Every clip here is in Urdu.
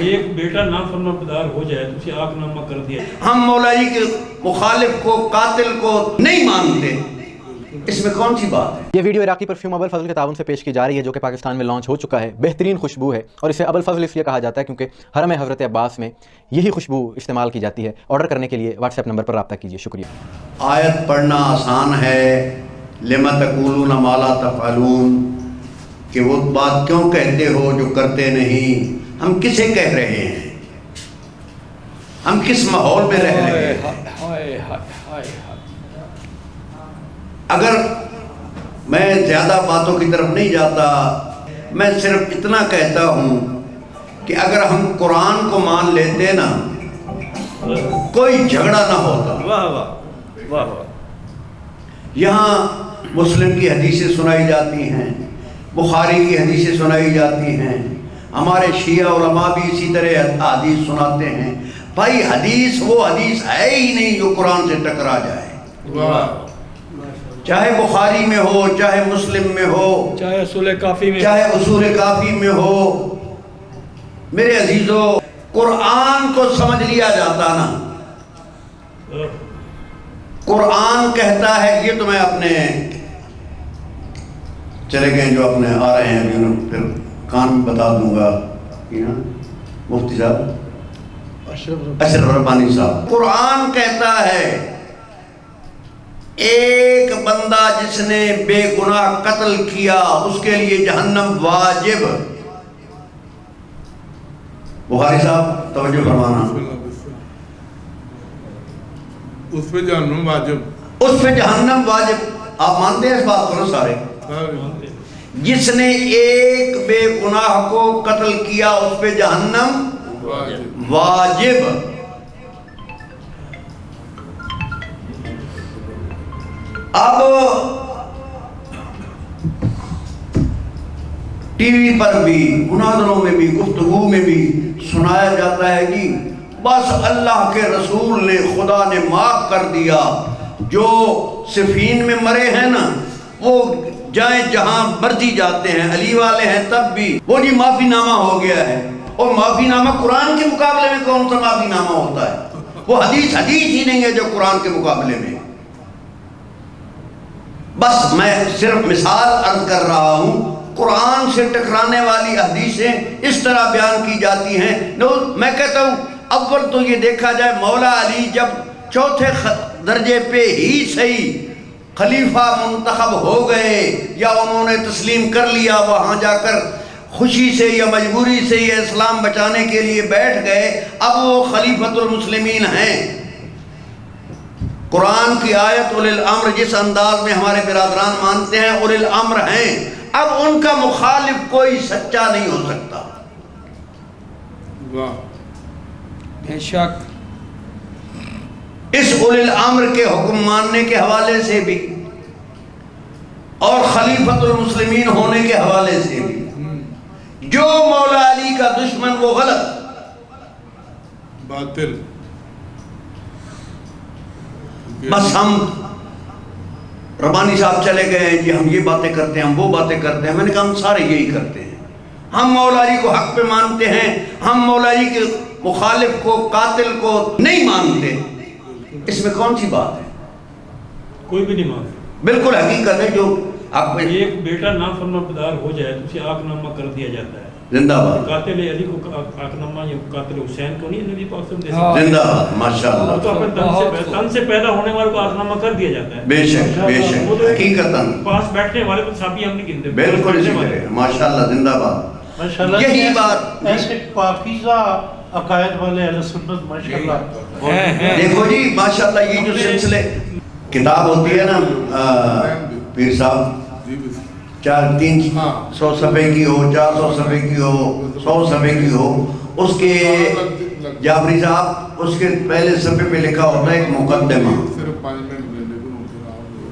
ایک بیٹا نافرمانبردار ہو جائے تو اسے آگ نامہ کر دیا۔ ہم مولا علی کے مخالف کو، قاتل کو نہیں مانتے، اس میں کون سی بات ہے؟ یہ ویڈیو عراقی پرفیوم ابو الفضل کے تعاون سے پیش کی جا رہی ہے، جو کہ پاکستان میں لانچ ہو چکا ہے۔ بہترین خوشبو ہے اور اسے ابو الفضل اس لیے کہا جاتا ہے کیونکہ حرم حضرت عباس میں یہی خوشبو استعمال کی جاتی ہے۔ آرڈر کرنے کے لیے واٹس ایپ نمبر پر رابطہ کیجیے۔ شکریہ۔ آیت پڑھنا آسان ہے، لما تقولون ما لا تفعلون، کہ وہ بات کیوں کہتے ہو جو کرتے نہیں۔ ہم کسے کہہ رہے ہیں؟ ہم کس ماحول میں رہ رہے ہیں؟ اگر میں زیادہ باتوں کی طرف نہیں جاتا، میں صرف اتنا کہتا ہوں کہ اگر ہم قرآن کو مان لیتے نا، کوئی جھگڑا نہ ہوتا۔ واہ واہ واہ واہ۔ یہاں مسلم کی حدیثیں سنائی جاتی ہیں، بخاری کی حدیثیں سنائی جاتی ہیں، ہمارے شیعہ علماء بھی اسی طرح حدیث سناتے ہیں۔ بھائی حدیث وہ حدیث ہے ہی نہیں جو قرآن سے ٹکرا جائے، چاہے بخاری میں ہو، چاہے مسلم میں ہو، چاہے اصول کافی میں، چاہے اصول کافی میں ہو۔ میرے عزیزو، قرآن کو سمجھ لیا جاتا نا، قرآن کہتا ہے، یہ تو میں اپنے چلے گئے جو اپنے آ رہے ہیں پھر کان بتا دوں گا، مفتی صاحب اشرف ربانی صاحب، قرآن کہتا ہے ایک بندہ جس نے بے گناہ قتل کیا اس کے لیے جہنم واجب۔ بخاری صاحب توجہ فرمانا، اس پہ جہنم واجب، اس پہ جہنم واجب۔ آپ مانتے ہیں اس بات کو نا سارے؟ جس نے ایک بے گناہ کو قتل کیا اس پہ جہنم واجب۔ اب ٹی وی پر بھی، مناظروں میں بھی، گفتگو میں بھی سنایا جاتا ہے جی بس اللہ کے رسول نے، خدا نے معاف کر دیا، جو صفین میں مرے ہیں نا وہ جائیں جہاں مرضی جاتے ہیں، علی والے ہیں تب بھی وہ جی معافی نامہ ہو گیا ہے۔ اور معافی نامہ قرآن کے مقابلے میں کون سا معافی نامہ ہوتا ہے؟ وہ حدیث ہی نہیں ہے جو قرآن کے مقابلے میں۔ بس میں صرف مثال عرض کر رہا ہوں، قرآن سے ٹکرانے والی حدیثیں اس طرح بیان کی جاتی ہیں۔ میں کہتا ہوں اول تو یہ دیکھا جائے، مولا علی جب چوتھے درجے پہ ہی صحیح خلیفہ منتخب ہو گئے یا انہوں نے تسلیم کر لیا، وہاں جا کر خوشی سے یا مجبوری سے یا اسلام بچانے کے لیے بیٹھ گئے، اب وہ خلیفۃ المسلمین ہیں۔ قرآن کی آیت اولی الامر جس انداز میں ہمارے برادران مانتے ہیں اولی الامر ہیں، اب ان کا مخالف کوئی سچا نہیں ہو سکتا۔ بے شک اس اولی الامر کے حکم ماننے کے حوالے سے بھی اور خلیفۃ المسلمین ہونے کے حوالے سے بھی جو مولا علی کا دشمن وہ غلط باطل۔ بس ہم ربانی صاحب چلے گئے ہیں جی ہم یہ باتیں کرتے ہیں، ہم وہ باتیں کرتے ہیں۔ میں نے کہا ہم سارے یہی کرتے ہیں، ہم مولا علی کو حق پہ مانتے ہیں، ہم مولا علی کے مخالف کو، قاتل کو نہیں مانتے، اس میں کون سی بات ہے؟ کوئی بھی نہیں مانتا۔ بالکل حقیقت ہے جو آپ ایک بیٹا نافرمانبردار ہو جائے تو اسے آگ نامہ کر دیا جاتا ہے۔ زندہ باد، قاتل علی کو آگ نامہ، یا قاتل حسین کو نہیں نبی پاک صلی اللہ علیہ وسلم زندہ باد، ماشاءاللہ، تو اپنے تن سے پیدا ہونے والے کو آگ نامہ کر دیا جاتا ہے۔ بے شک بے شک، حقیقتاً پاس بیٹھنے والے کو صحابی ہم نہیں گنتے، بالکل اسی طرح، ماشاءاللہ، زندہ باد۔ یہی بات ایسے پاکیزہ عقائد والے اہل سنت ماشاءاللہ دیکھو جی، ماشاءاللہ یہ جو سلسلے کتاب ہوتی ہے نا پیر صاحب، 300 صفحے کی ہو، 400 صفحے کی ہو، 100 صفحے کی ہو، اس کے جعفری صاحب اس کے پہلے صفحے پہ لکھا ہوتا ہے ایک مقدمہ۔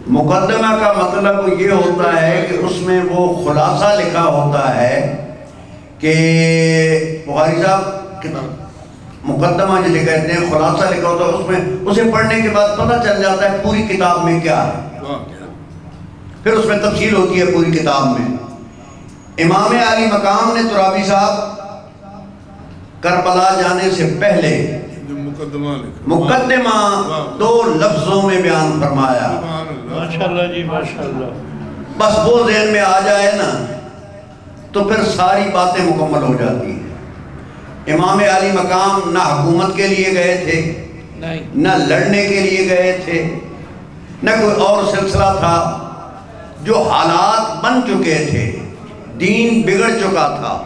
مقدمہ کا مطلب یہ ہوتا ہے کہ اس میں وہ خلاصہ لکھا ہوتا ہے کہ بخاری صاحب مقدمہ جسے کہتے ہیں، خلاصہ لکھا ہوتا ہے، اس میں اسے پڑھنے کے بعد پتہ چل جاتا ہے پوری کتاب میں کیا ہے، پھر اس میں تفصیل ہوتی ہے پوری کتاب میں۔ امام علی مقام نے ترابی صاحب کربلا جانے سے پہلے جو مقدمہ لکھا مقدمہ 2 لفظوں میں بیان فرمایا. سبحان اللہ. ماشاءاللہ جی ماشاءاللہ. بس وہ ذہن میں آ جائے نا تو پھر ساری باتیں مکمل ہو جاتی ہیں. امام علی مقام نہ حکومت کے لیے گئے تھے، نہ لڑنے کے لیے گئے تھے، نہ کوئی اور سلسلہ تھا. جو حالات بن چکے تھے، دین بگڑ چکا تھا،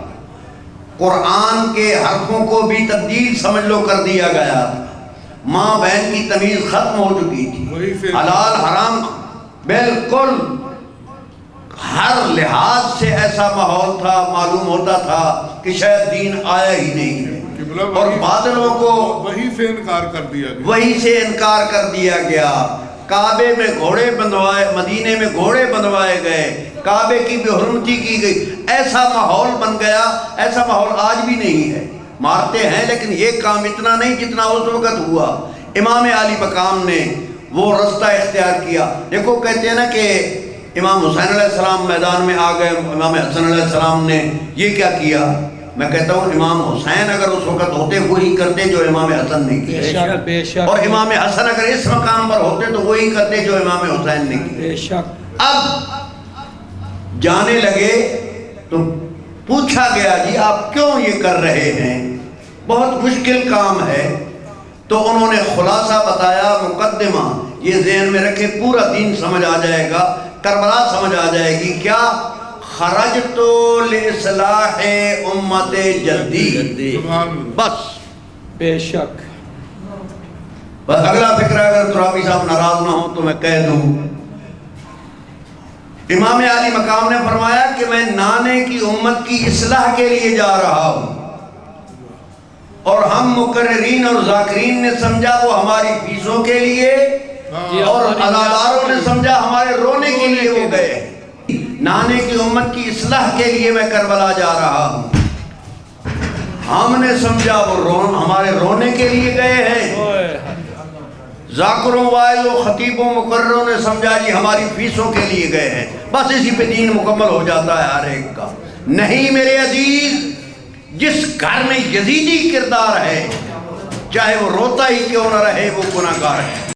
قرآن کے حرفوں کو بھی تبدیل سمجھ لو کر دیا گیا تھا، ماں بہن کی تمیز ختم ہو چکی وہی تھی، سے حلال حرام بالکل ہر لحاظ سے ایسا ماحول تھا، معلوم ہوتا تھا کہ شاید دین آیا ہی نہیں ہے. قبلہ اور وہی- بادلوں کو وہی سے انکار کر دیا گیا. وہی سے انکار کر دیا گیا. کعبے میں گھوڑے بندوائے، مدینے میں گھوڑے بندوائے گئے، کعبے کی بے حرمتی کی گئی. ایسا ماحول بن گیا. ایسا ماحول آج بھی نہیں ہے. مارتے ہیں لیکن یہ کام اتنا نہیں جتنا اس وقت ہوا. امام علی مقام نے وہ رستہ اختیار کیا. دیکھو کہتے ہیں نا کہ امام حسین علیہ السلام میدان میں آ گئے، امام حسن علیہ السلام نے یہ کیا کیا. میں کہتا ہوں امام حسین اگر اس وقت ہوتے وہی کرتے جو امام حسن نے کیا، بے شک اور امام حسن اگر اس مقام پر ہوتے تو وہی کرتے جو امام حسین نے کیا. بے شک. اب جانے لگے تو پوچھا گیا جی آپ کیوں یہ کر رہے ہیں، بہت مشکل کام ہے. تو انہوں نے خلاصہ بتایا، مقدمہ یہ ذہن میں رکھے، پورا دین سمجھ آ جائے گا، کربلا سمجھ آ جائے گی. کیا خرجت لاصلاح امت جدی. سبحان اللہ. بس بے شک. بس اگلا فکر اگر ترابی صاحب ناراض نہ ہو تو میں کہہ دوں، امام علی مقام نے فرمایا کہ میں نانے کی امت کی اصلاح کے لیے جا رہا ہوں، اور ہم مقررین اور ذاکرین نے سمجھا وہ ہماری فیسوں کے لیے، اور اداداروں نے سمجھا ہمارے رونے کے لیے وہ گئے. نانے کی امت کی اصلاح کے لیے میں کربلا جا رہا ہوں. ہم نے سمجھا وہ ہمارے رونے کے لیے گئے ہیں. ذاکروں وائز و خطیبوں مقرروں نے سمجھا جی ہماری فیسوں کے لیے گئے ہیں. بس اسی پہ دین مکمل ہو جاتا ہے ہر ایک کا. نہیں میرے عزیز، جس گھر میں یزیدی کردار ہے چاہے وہ روتا ہی کیوں نہ رہے وہ گناہگار ہے.